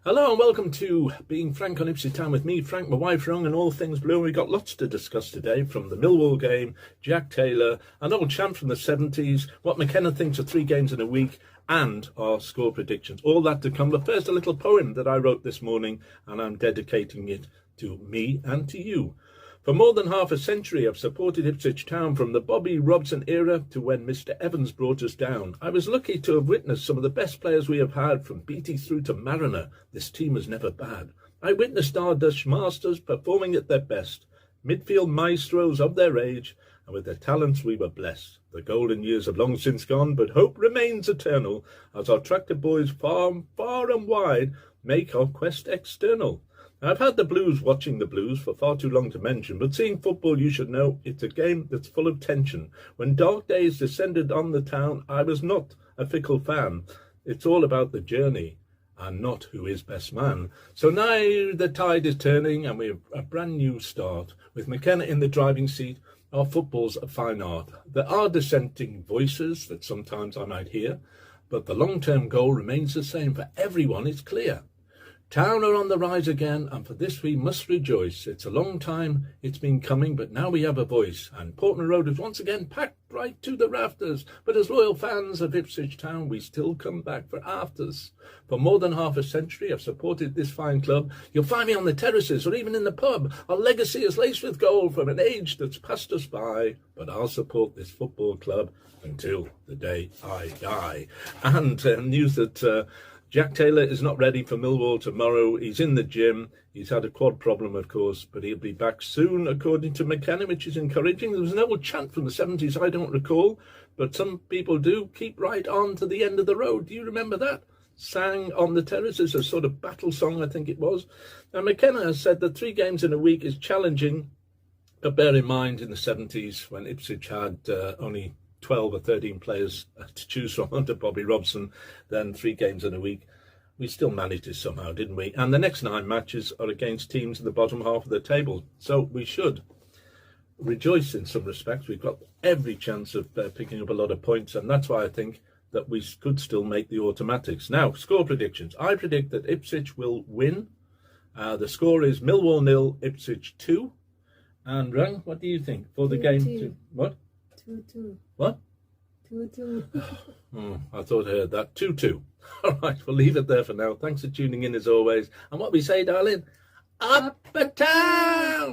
Hello and welcome to Being Frank on Ipswich Town with me, Frank, my wife Wrong, and all things blue. We've got lots to discuss today, from the Millwall game, Jack Taylor, an old champ from the 70s, what McKenna thinks of 3 games in a week, and our score predictions. All that to come. But first, a little poem that I wrote this morning, and I'm dedicating it to me and to you. For more than half a century, I've supported Ipswich Town from the Bobby Robson era to when Mr. Evans brought us down. I was lucky to have witnessed some of the best players we have had, from Beattie through to Mariner. This team was never bad. I witnessed our Dutch masters performing at their best, midfield maestros of their age, and with their talents we were blessed. The golden years have long since gone, but hope remains eternal, as our tractor boys far and wide make our quest external. I've had the blues watching the blues for far too long to mention, but seeing football, you should know, it's a game that's full of tension. When dark days descended on the town, I was not a fickle fan. It's all about the journey and not who is best man. So now the tide is turning and we have a brand new start. With McKenna in the driving seat, our football's a fine art. There are dissenting voices that sometimes I might hear, but the long-term goal remains the same for everyone, it's clear. Town are on the rise again, and for this we must rejoice. It's a long time it's been coming, but now we have a voice, and Portman Road is once again packed right to the rafters. But as loyal fans of Ipswich Town, we still come back for afters. For more than half a century, I've supported this fine club. You'll find me on the terraces or even in the pub. Our legacy is laced with gold from an age that's passed us by, but I'll support this football club until the day I die. And news that Jack Taylor is not ready for Millwall tomorrow. He's in the gym. He's had a quad problem, of course, but he'll be back soon, according to McKenna, which is encouraging. There was an old chant from the 70s I don't recall, but some people do. Keep right on to the end of the road. Do you remember that? Sang on the terraces, a sort of battle song, I think it was. Now, McKenna has said that 3 games in a week is challenging, but bear in mind, in the 70s, when Ipswich had only 12 or 13 players to choose from under Bobby Robson, then 3 games in a week. We still managed it somehow, didn't we? And the next 9 matches are against teams in the bottom half of the table. So we should rejoice in some respects. We've got every chance of picking up a lot of points, and that's why I think that we could still make the automatics. Now, score predictions. I predict that Ipswich will win. The score is Millwall 0, Ipswich 2. And Rang, what do you think for the game? What? 2-2. What? 2-2. I thought I heard that. 2-2. All right, we'll leave it there for now. Thanks for tuning in as always. And what we say, darling, up a town!